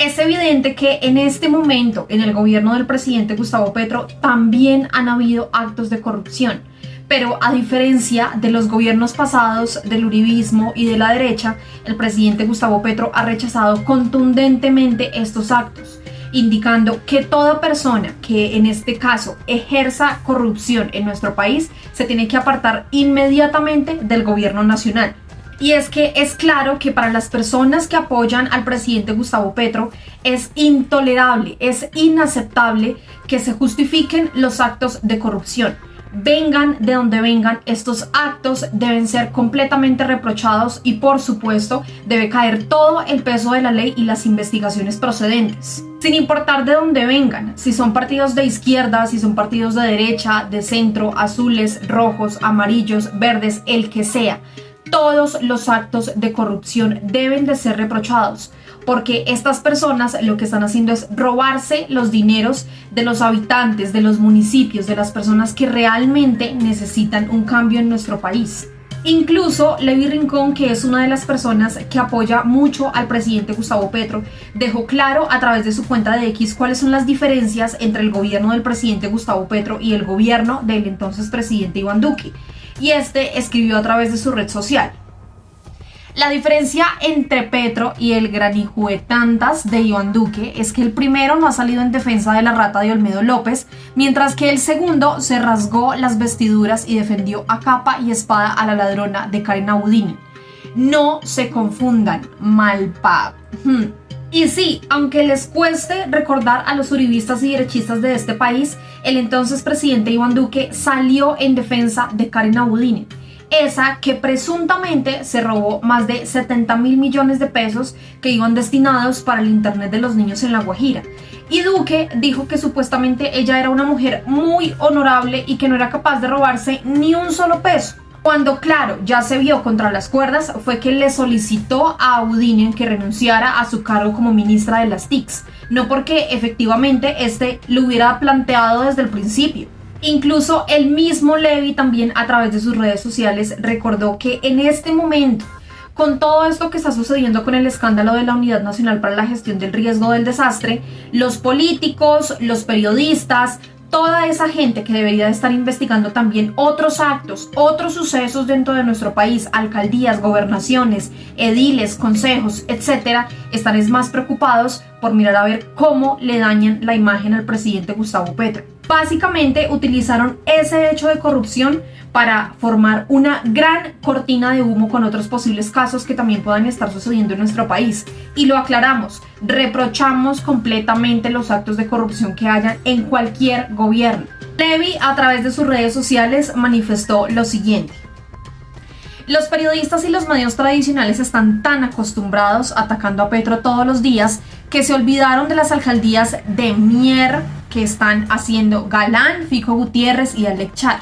Es evidente que en este momento, en el gobierno del presidente Gustavo Petro, también han habido actos de corrupción. Pero a diferencia de los gobiernos pasados del uribismo y de la derecha, el presidente Gustavo Petro ha rechazado contundentemente estos actos, indicando que toda persona que en este caso ejerza corrupción en nuestro país se tiene que apartar inmediatamente del gobierno nacional. Y es que es claro que para las personas que apoyan al presidente Gustavo Petro es intolerable, es inaceptable que se justifiquen los actos de corrupción. Vengan de donde vengan, estos actos deben ser completamente reprochados y por supuesto debe caer todo el peso de la ley y las investigaciones procedentes. Sin importar de dónde vengan, si son partidos de izquierda, si son partidos de derecha, de centro, azules, rojos, amarillos, verdes, el que sea. Todos los actos de corrupción deben de ser reprochados, porque estas personas lo que están haciendo es robarse los dineros de los habitantes, de los municipios, de las personas que realmente necesitan un cambio en nuestro país. Incluso Levi Rincón, que es una de las personas que apoya mucho al presidente Gustavo Petro, dejó claro a través de su cuenta de X cuáles son las diferencias entre el gobierno del presidente Gustavo Petro y el gobierno del entonces presidente Iván Duque. Y este escribió a través de su red social: la diferencia entre Petro y el granijuetantas de Iván Duque es que el primero no ha salido en defensa de la rata de Olmedo López, mientras que el segundo se rasgó las vestiduras y defendió a capa y espada a la ladrona de Karen Abudini. No se confundan, malpag. Y sí, aunque les cueste recordar a los uribistas y derechistas de este país, el entonces presidente Iván Duque salió en defensa de Karen Abudini, esa que presuntamente se robó más de 70.000 millones de pesos que iban destinados para el internet de los niños en La Guajira. Y Duque dijo que supuestamente ella era una mujer muy honorable y que no era capaz de robarse ni un solo peso. Cuando, claro, ya se vio contra las cuerdas, fue que le solicitó a Abudinen que renunciara a su cargo como ministra de las TICs, no porque efectivamente lo hubiera planteado desde el principio. Incluso el mismo Levi también a través de sus redes sociales recordó que en este momento, con todo esto que está sucediendo con el escándalo de la Unidad Nacional para la Gestión del Riesgo del Desastre, los políticos, los periodistas, toda esa gente que debería de estar investigando también otros actos, otros sucesos dentro de nuestro país, alcaldías, gobernaciones, ediles, consejos, etcétera, están más preocupados por mirar a ver cómo le dañan la imagen al presidente Gustavo Petro. Básicamente utilizaron ese hecho de corrupción para formar una gran cortina de humo con otros posibles casos que también puedan estar sucediendo en nuestro país. Y lo aclaramos, reprochamos completamente los actos de corrupción que hayan en cualquier gobierno. Levi a través de sus redes sociales manifestó lo siguiente: los periodistas y los medios tradicionales están tan acostumbrados atacando a Petro todos los días que se olvidaron de las alcaldías de Mier que están haciendo Galán, Fico Gutiérrez y Alex Char.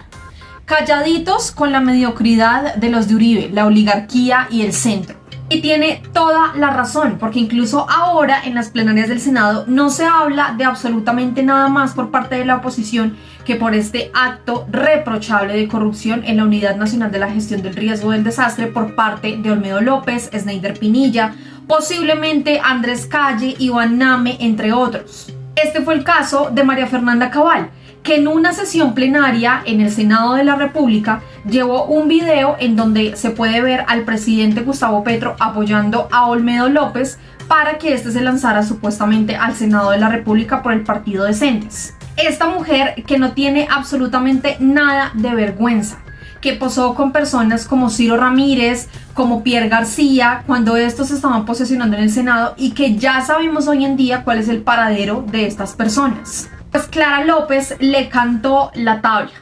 Calladitos con la mediocridad de los de Uribe, la oligarquía y el centro. Y tiene toda la razón, porque incluso ahora en las plenarias del Senado no se habla de absolutamente nada más por parte de la oposición que por este acto reprochable de corrupción en la Unidad Nacional de la Gestión del Riesgo del Desastre por parte de Olmedo López, Sneider Pinilla, posiblemente Andrés Calle, Iván Name, entre otros. Este fue el caso de María Fernanda Cabal, que en una sesión plenaria en el Senado de la República llevó un video en donde se puede ver al presidente Gustavo Petro apoyando a Olmedo López para que este se lanzara supuestamente al Senado de la República por el partido Decentes. Esta mujer que no tiene absolutamente nada de vergüenza, que posó con personas como Ciro Ramírez, como Pierre García, cuando estos estaban posesionando en el Senado y que ya sabemos hoy en día cuál es el paradero de estas personas. Pues Clara López le cantó la tabla.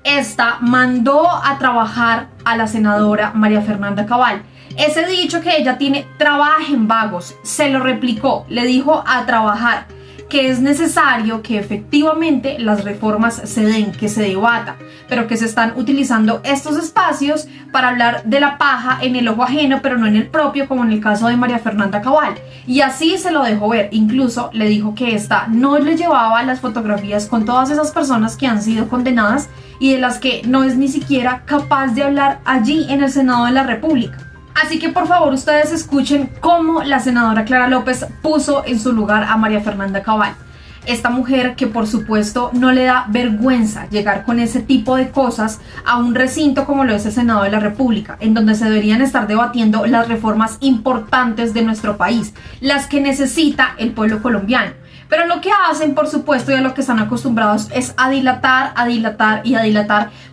Esta mandó a trabajar a la senadora María Fernanda Cabal. Ese dicho que ella tiene, trabajen vagos, se lo replicó, le dijo a trabajar, que es necesario que efectivamente las reformas se den, que se debata, pero que se están utilizando estos espacios para hablar de la paja en el ojo ajeno, pero no en el propio, como en el caso de María Fernanda Cabal. Y así se lo dejó ver, incluso le dijo que esta no le llevaba las fotografías con todas esas personas que han sido condenadas y de las que no es ni siquiera capaz de hablar allí en el Senado de la República. Así que por favor ustedes escuchen cómo la senadora Clara López puso en su lugar a María Fernanda Cabal. Esta mujer que por supuesto no le da vergüenza llegar con ese tipo de cosas a un recinto como lo es el Senado de la República, en donde se deberían estar debatiendo las reformas importantes de nuestro país, las que necesita el pueblo colombiano. Pero lo que hacen, por supuesto, y a lo que están acostumbrados es a dilatar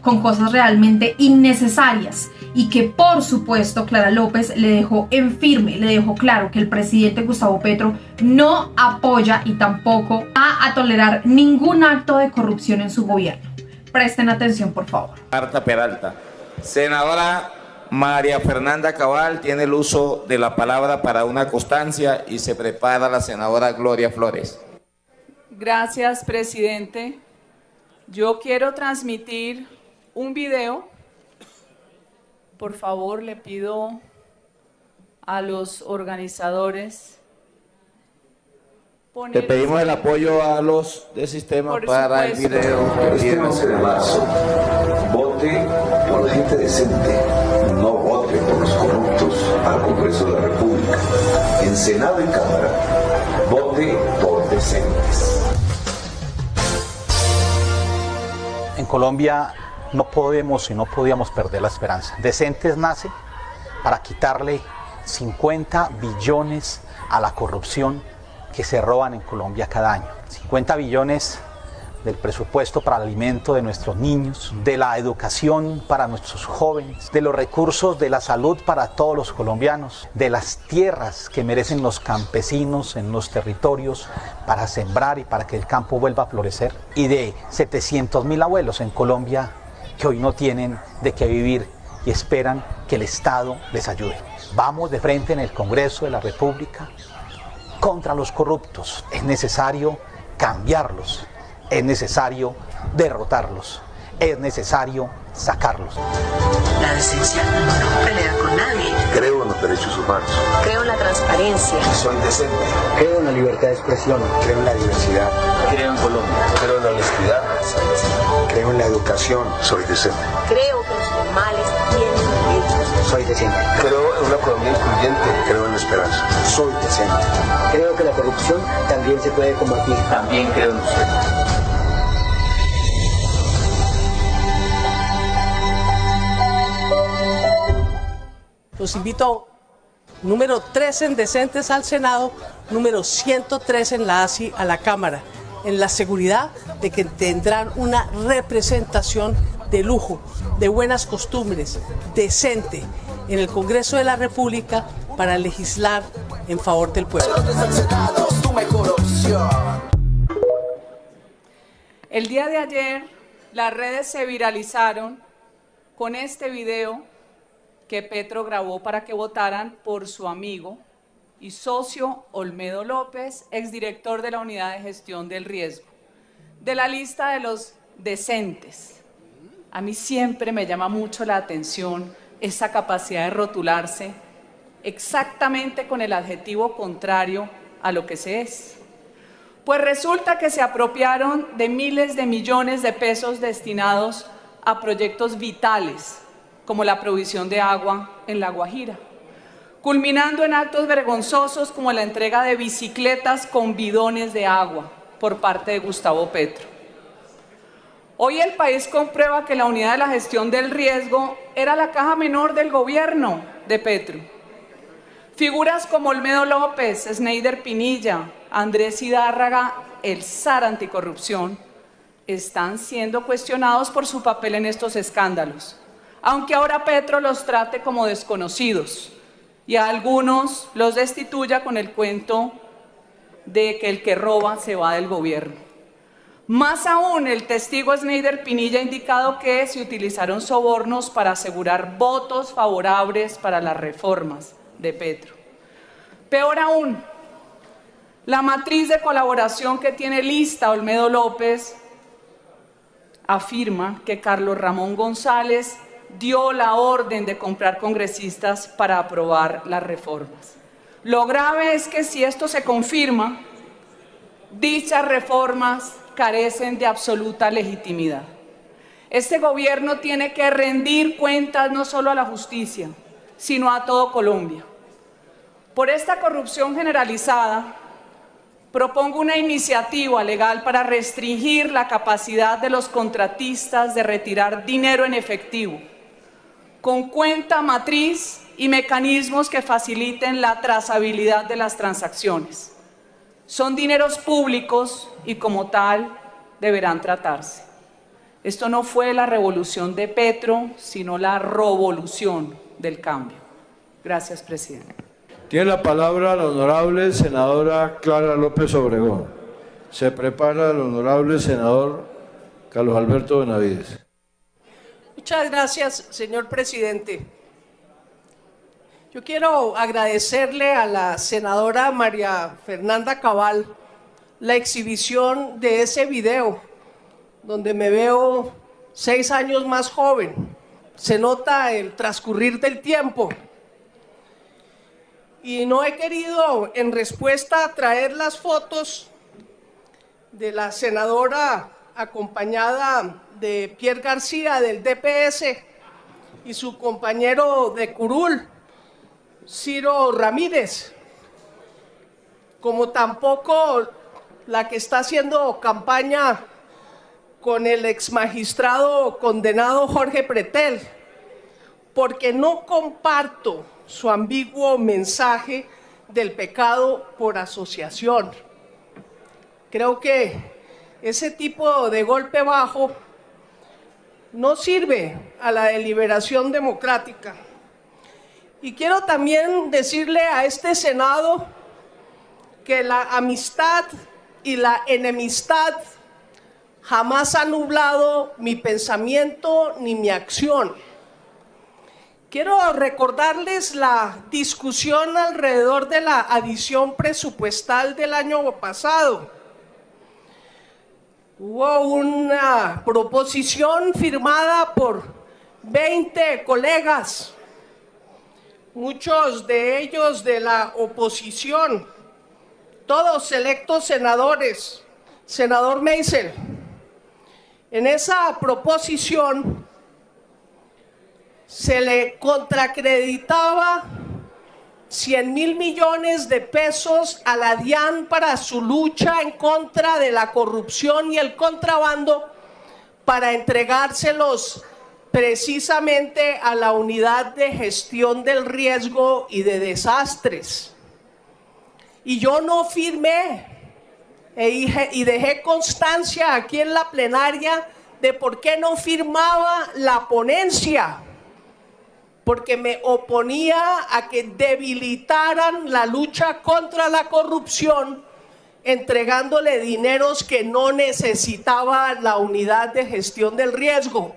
con cosas realmente innecesarias. Y que, por supuesto, Clara López le dejó en firme, le dejó claro que el presidente Gustavo Petro no apoya y tampoco va a tolerar ningún acto de corrupción en su gobierno. Presten atención, por favor. Marta Peralta. Senadora María Fernanda Cabal tiene el uso de la palabra para una constancia y se prepara la senadora Gloria Flores. Gracias, presidente. Yo quiero transmitir un video. Por favor, le pido a los organizadores Le pedimos el apoyo a los del sistema para el video. Este 11 de marzo, vote por la gente decente, no vote por los corruptos al Congreso de la República. En Senado y Cámara, vote por decentes. En Colombia no podemos y no podíamos perder la esperanza. Decentes nace para quitarle 50 billones a la corrupción que se roban en Colombia cada año. 50 billones del presupuesto para el alimento de nuestros niños, de la educación para nuestros jóvenes, de los recursos de la salud para todos los colombianos, de las tierras que merecen los campesinos en los territorios para sembrar y para que el campo vuelva a florecer, y de 700.000 abuelos en Colombia que hoy no tienen de qué vivir y esperan que el Estado les ayude. Vamos de frente en el Congreso de la República contra los corruptos. Es necesario cambiarlos. Es necesario derrotarlos, es necesario sacarlos. La decencia no pelea con nadie. Creo en los derechos humanos. Creo en la transparencia. Soy decente. Creo en la libertad de expresión. Creo en la diversidad. Creo en Colombia. Creo en la honestidad. Soy decente. Creo en la educación. Soy decente. Creo que los animales tienen derechos. Soy decente. Creo en una economía incluyente. Creo en la esperanza. Soy decente. Creo que la corrupción también se puede combatir. También creo en usted. Los invito, número 3 en Decentes al Senado, número 103 en la ASI a la Cámara, en la seguridad de que tendrán una representación de lujo, de buenas costumbres, decente, en el Congreso de la República para legislar en favor del pueblo. El día de ayer, las redes se viralizaron con este video que Petro grabó para que votaran por su amigo y socio Olmedo López, exdirector de la Unidad de Gestión del Riesgo, de la lista de los decentes. A mí siempre me llama mucho la atención esa capacidad de rotularse exactamente con el adjetivo contrario a lo que se es. Pues resulta que se apropiaron de miles de millones de pesos destinados a proyectos vitales, como la provisión de agua en La Guajira, culminando en actos vergonzosos como la entrega de bicicletas con bidones de agua por parte de Gustavo Petro. Hoy el país comprueba que la Unidad de la Gestión del Riesgo era la caja menor del gobierno de Petro. Figuras como Olmedo López, Sneider Pinilla, Andrés Hidárraga, el zar anticorrupción, están siendo cuestionados por su papel en estos escándalos, aunque ahora Petro los trate como desconocidos y a algunos los destituya con el cuento de que el que roba se va del gobierno. Más aún, el testigo Sneider Pinilla ha indicado que se utilizaron sobornos para asegurar votos favorables para las reformas de Petro. Peor aún, la matriz de colaboración que tiene lista Olmedo López afirma que Carlos Ramón González dio la orden de comprar congresistas para aprobar las reformas. Lo grave es que si esto se confirma, dichas reformas carecen de absoluta legitimidad. Este gobierno tiene que rendir cuentas no solo a la justicia, sino a todo Colombia. Por esta corrupción generalizada, propongo una iniciativa legal para restringir la capacidad de los contratistas de retirar dinero en efectivo, con cuenta matriz y mecanismos que faciliten la trazabilidad de las transacciones. Son dineros públicos y como tal deberán tratarse. Esto no fue la revolución de Petro, sino la revolución del cambio. Gracias, presidente. Tiene la palabra la honorable senadora Clara López Obregón. Se prepara el honorable senador Carlos Alberto Benavides. Muchas gracias, señor presidente. Yo quiero agradecerle a la senadora María Fernanda Cabal la exhibición de ese video, donde me veo 6 años más joven. Se nota el transcurrir del tiempo. Y no he querido, en respuesta, traer las fotos de la senadora acompañada de Pierre García del DPS y su compañero de curul, Ciro Ramírez, como tampoco la que está haciendo campaña con el exmagistrado condenado Jorge Pretel, porque no comparto su ambiguo mensaje del pecado por asociación. Creo que ese tipo de golpe bajo no sirve a la deliberación democrática. Y quiero también decirle a este Senado que la amistad y la enemistad jamás han nublado mi pensamiento ni mi acción. Quiero recordarles la discusión alrededor de la adición presupuestal del año pasado. Hubo una proposición firmada por 20 colegas, muchos de ellos de la oposición, todos electos senadores. Senador Meisel, en esa proposición se le contracreditaba 100,000 millones de pesos a la DIAN para su lucha en contra de la corrupción y el contrabando, para entregárselos precisamente a la Unidad de Gestión del Riesgo y de Desastres. Y yo no firmé y dejé constancia aquí en la plenaria de por qué no firmaba la ponencia, porque me oponía a que debilitaran la lucha contra la corrupción entregándole dineros que no necesitaba la Unidad de Gestión del Riesgo.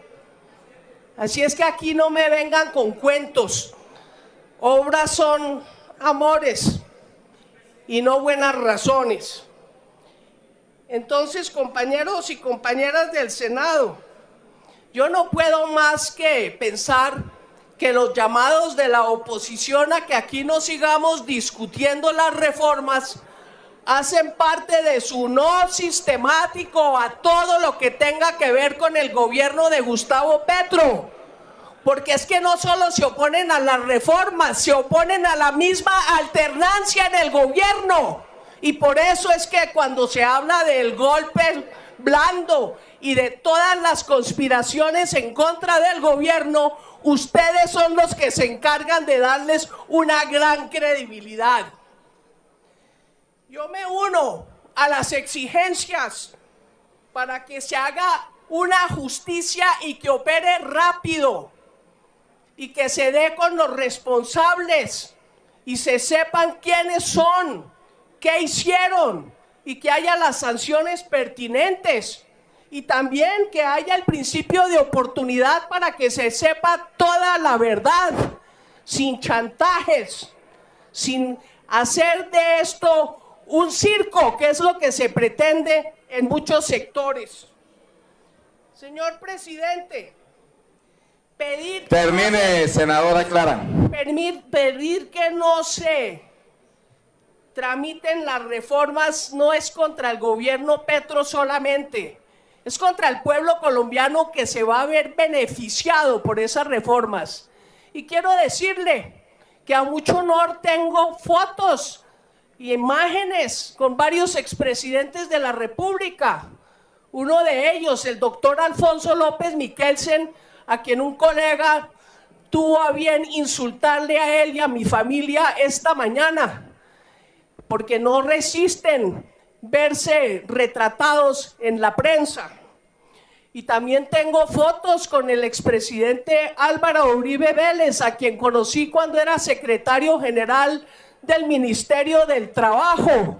Así es que aquí no me vengan con cuentos. Obras son amores y no buenas razones. Entonces, compañeros y compañeras del Senado, yo no puedo más que pensar que los llamados de la oposición a que aquí no sigamos discutiendo las reformas hacen parte de su no sistemático a todo lo que tenga que ver con el gobierno de Gustavo Petro. Porque es que no solo se oponen a las reformas, se oponen a la misma alternancia en el gobierno. Y por eso es que cuando se habla del golpe blando y de todas las conspiraciones en contra del gobierno, ustedes son los que se encargan de darles una gran credibilidad. Yo me uno a las exigencias para que se haga una justicia y que opere rápido y que se dé con los responsables y se sepan quiénes son, qué hicieron y que haya las sanciones pertinentes. Y también que haya el principio de oportunidad para que se sepa toda la verdad, sin chantajes, sin hacer de esto un circo, que es lo que se pretende en muchos sectores. Señor presidente, Termine, senadora Clara. Pedir que no se tramiten las reformas no es contra el gobierno Petro solamente. Es contra el pueblo colombiano que se va a ver beneficiado por esas reformas. Y quiero decirle que a mucho honor tengo fotos y imágenes con varios expresidentes de la República. Uno de ellos, el doctor Alfonso López Miquelsen, a quien un colega tuvo a bien insultarle a él y a mi familia esta mañana, porque no resisten verse retratados en la prensa. Y también tengo fotos con el expresidente Álvaro Uribe Vélez, a quien conocí cuando era secretario general del Ministerio del Trabajo.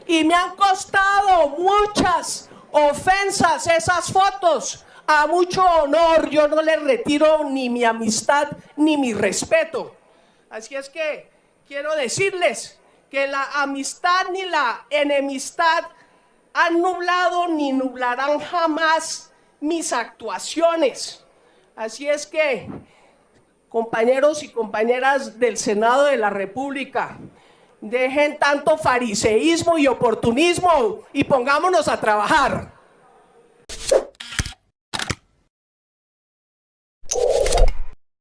Y me han costado muchas ofensas esas fotos. A mucho honor yo no le retiro ni mi amistad ni mi respeto. Así es que quiero decirles que la amistad ni la enemistad han nublado ni nublarán jamás mis actuaciones. Así es que, compañeros y compañeras del Senado de la República, dejen tanto fariseísmo y oportunismo y pongámonos a trabajar.